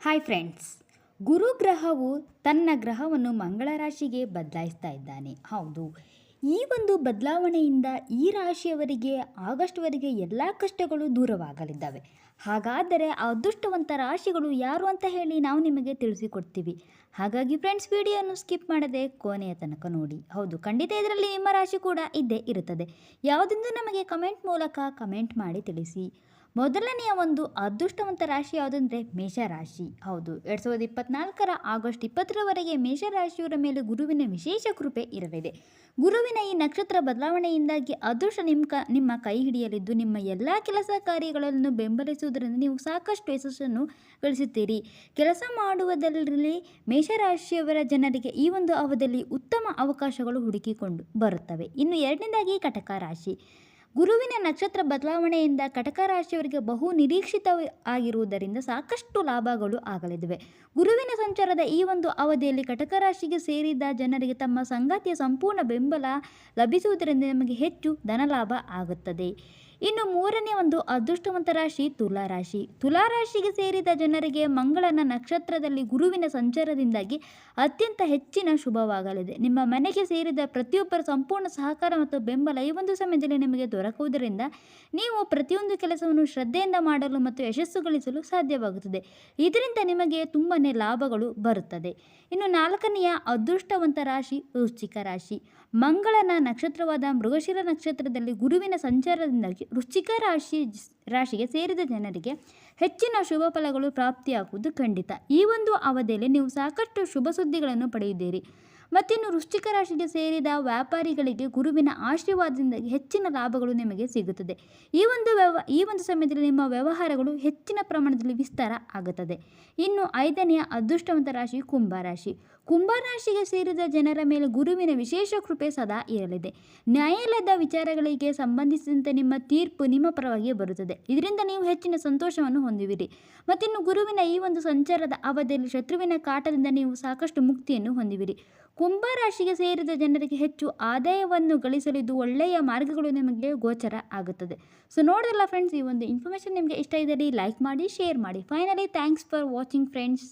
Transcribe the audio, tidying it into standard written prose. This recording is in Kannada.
ಹಾಯ್ ಫ್ರೆಂಡ್ಸ್, ಗುರುಗ್ರಹವು ತನ್ನ ಗ್ರಹವನ್ನು ಮಂಗಳ ರಾಶಿಗೆ ಬದಲಾಯಿಸ್ತಾ ಇದ್ದಾನೆ. ಹೌದು, ಈ ಒಂದು ಬದಲಾವಣೆಯಿಂದ ಈ ರಾಶಿಯವರಿಗೆ ಆಗಸ್ಟ್ವರೆಗೆ ಎಲ್ಲ ಕಷ್ಟಗಳು ದೂರವಾಗಲಿದ್ದಾವೆ. ಹಾಗಾದರೆ ಆ ಅದೃಷ್ಟವಂತ ರಾಶಿಗಳು ಯಾರು ಅಂತ ಹೇಳಿ ನಾವು ನಿಮಗೆ ತಿಳಿಸಿಕೊಡ್ತೀವಿ. ಹಾಗಾಗಿ ಫ್ರೆಂಡ್ಸ್, ವಿಡಿಯೋನು ಸ್ಕಿಪ್ ಮಾಡದೆ ಕೊನೆಯ ತನಕ ನೋಡಿ. ಹೌದು, ಖಂಡಿತ ಇದರಲ್ಲಿ ನಿಮ್ಮ ರಾಶಿ ಕೂಡ ಇದ್ದೇ ಇರುತ್ತದೆ. ಯಾವುದೆಂದು ನಮಗೆ ಕಮೆಂಟ್ ಮೂಲಕ ಕಮೆಂಟ್ ಮಾಡಿ ತಿಳಿಸಿ. ಮೊದಲನೆಯ ಒಂದು ಅದೃಷ್ಟವಂತ ರಾಶಿ ಯಾವುದಂದರೆ ಮೇಷರಾಶಿ. ಹೌದು, 2024 ಆಗಸ್ಟ್ 20ರವರೆಗೆ ಮೇಷರಾಶಿಯವರ ಮೇಲೆ ಗುರುವಿನ ವಿಶೇಷ ಕೃಪೆ ಇರಲಿದೆ. ಗುರುವಿನ ಈ ನಕ್ಷತ್ರ ಬದಲಾವಣೆಯಿಂದಾಗಿ ಅದೃಷ್ಟ ನಿಮ್ಮ ಕೈ ಹಿಡಿಯಲಿದ್ದು, ನಿಮ್ಮ ಎಲ್ಲ ಕೆಲಸ ಕಾರ್ಯಗಳನ್ನು ಬೆಂಬಲಿಸುವುದರಿಂದ ನೀವು ಸಾಕಷ್ಟು ಯಶಸ್ಸನ್ನು ಗಳಿಸುತ್ತೀರಿ. ಕೆಲಸ ಮಾಡುವುದರಲ್ಲಿ ಮೇಷರಾಶಿಯವರ ಜನರಿಗೆ ಈ ಒಂದು ಅವಧಿಯಲ್ಲಿ ಉತ್ತಮ ಅವಕಾಶಗಳು ಹುಡುಕಿಕೊಂಡು ಬರುತ್ತವೆ. ಇನ್ನು ಎರಡನೇದಾಗಿ ಕಟಕ ರಾಶಿ. ಗುರುವಿನ ನಕ್ಷತ್ರ ಬದಲಾವಣೆಯಿಂದ ಕಟಕ ರಾಶಿಯವರಿಗೆ ಬಹು ನಿರೀಕ್ಷಿತ ಆಗಿರುವುದರಿಂದ ಸಾಕಷ್ಟು ಲಾಭಗಳು ಆಗಲಿವೆ. ಗುರುವಿನ ಸಂಚಾರದ ಈ ಒಂದು ಅವಧಿಯಲ್ಲಿ ಕಟಕ ರಾಶಿಗೆ ಸೇರಿದ ಜನರಿಗೆ ತಮ್ಮ ಸಂಗಾತಿಯ ಸಂಪೂರ್ಣ ಬೆಂಬಲ ಲಭಿಸುವುದರಿಂದ ನಮಗೆ ಹೆಚ್ಚು ಧನಲಾಭ ಆಗುತ್ತದೆ. ಇನ್ನು ಮೂರನೇ ಒಂದು ಅದೃಷ್ಟವಂತ ರಾಶಿ ತುಲಾರಾಶಿ. ತುಲಾರಾಶಿಗೆ ಸೇರಿದ ಜನರಿಗೆ ಮಂಗಳನ ನಕ್ಷತ್ರದಲ್ಲಿ ಗುರುವಿನ ಸಂಚಾರದಿಂದಾಗಿ ಅತ್ಯಂತ ಹೆಚ್ಚಿನ ಶುಭವಾಗಲಿದೆ. ನಿಮ್ಮ ಮನೆಗೆ ಸೇರಿದ ಪ್ರತಿಯೊಬ್ಬರ ಸಂಪೂರ್ಣ ಸಹಕಾರ ಮತ್ತು ಬೆಂಬಲ ಈ ಒಂದು ಸಮಯದಲ್ಲಿ ನಿಮಗೆ ದೊರಕುವುದರಿಂದ ನೀವು ಪ್ರತಿಯೊಂದು ಕೆಲಸವನ್ನು ಶ್ರದ್ಧೆಯಿಂದ ಮಾಡಲು ಮತ್ತು ಯಶಸ್ಸು ಗಳಿಸಲು ಸಾಧ್ಯವಾಗುತ್ತದೆ. ಇದರಿಂದ ನಿಮಗೆ ತುಂಬಾ ಲಾಭಗಳು ಬರುತ್ತದೆ. ಇನ್ನು ನಾಲ್ಕನೆಯ ಅದೃಷ್ಟವಂತ ರಾಶಿ ವೃಶ್ಚಿಕ ರಾಶಿ. ಮಂಗಳನ ನಕ್ಷತ್ರವಾದ ಮೃಗಶಿರ ನಕ್ಷತ್ರದಲ್ಲಿ ಗುರುವಿನ ಸಂಚಾರದಿಂದಾಗಿ ವೃಶ್ಚಿಕ ರಾಶಿಗೆ ಸೇರಿದ ಜನರಿಗೆ ಹೆಚ್ಚಿನ ಶುಭ ಫಲಗಳು ಪ್ರಾಪ್ತಿಯಾಗುವುದು ಖಂಡಿತ. ಈ ಒಂದು ಅವಧಿಯಲ್ಲಿ ನೀವು ಸಾಕಷ್ಟು ಶುಭ ಸುದ್ದಿಗಳನ್ನು ಪಡೆಯುತ್ತೀರಿ. ಮತ್ತಿನ್ನು ವೃಶ್ಚಿಕ ರಾಶಿಗೆ ಸೇರಿದ ವ್ಯಾಪಾರಿಗಳಿಗೆ ಗುರುವಿನ ಆಶೀರ್ವಾದದಿಂದಾಗಿ ಹೆಚ್ಚಿನ ಲಾಭಗಳು ನಿಮಗೆ ಸಿಗುತ್ತದೆ. ಈ ಒಂದು ಸಮಯದಲ್ಲಿ ನಿಮ್ಮ ವ್ಯವಹಾರಗಳು ಹೆಚ್ಚಿನ ಪ್ರಮಾಣದಲ್ಲಿ ವಿಸ್ತಾರ ಆಗುತ್ತದೆ. ಇನ್ನು ಐದನೆಯ ಅದೃಷ್ಟವಂತ ರಾಶಿ ಕುಂಭರಾಶಿ. ಕುಂಭರಾಶಿಗೆ ಸೇರಿದ ಜನರ ಮೇಲೆ ಗುರುವಿನ ವಿಶೇಷ ಕೃಪೆ ಸದಾ ಇರಲಿದೆ. ನ್ಯಾಯಾಲಯದ ವಿಚಾರಗಳಿಗೆ ಸಂಬಂಧಿಸಿದಂತೆ ನಿಮ್ಮ ತೀರ್ಪು ನಿಮ್ಮ ಪರವಾಗಿ ಬರುತ್ತದೆ. ಇದರಿಂದ ನೀವು ಹೆಚ್ಚಿನ ಸಂತೋಷವನ್ನು ಹೊಂದುವಿರಿ. ಮತ್ತಿನ್ನು ಗುರುವಿನ ಈ ಒಂದು ಸಂಚಾರದ ಅವಧಿಯಲ್ಲಿ ಶತ್ರುವಿನ ಕಾಟದಿಂದ ನೀವು ಸಾಕಷ್ಟು ಮುಕ್ತಿಯನ್ನು ಹೊಂದುವಿರಿ. ಕುಂಭರಾಶಿಗೆ ಸೇರಿದ ಜನರಿಗೆ ಹೆಚ್ಚು ಆದಾಯವನ್ನು ಗಳಿಸಲಿದ್ದು ಒಳ್ಳೆಯ ಮಾರ್ಗಗಳು ನಿಮಗೆ ಗೋಚರ ಆಗುತ್ತದೆ. ಸೊ ನೋಡಿದ್ರಲ್ಲ ಫ್ರೆಂಡ್ಸ್, ಈ ಒಂದು ಇನ್ಫಾರ್ಮೇಷನ್ ನಿಮಗೆ ಇಷ್ಟ ಇದ್ದಲ್ಲಿ ಲೈಕ್ ಮಾಡಿ, ಶೇರ್ ಮಾಡಿ. Finally thanks for watching friends.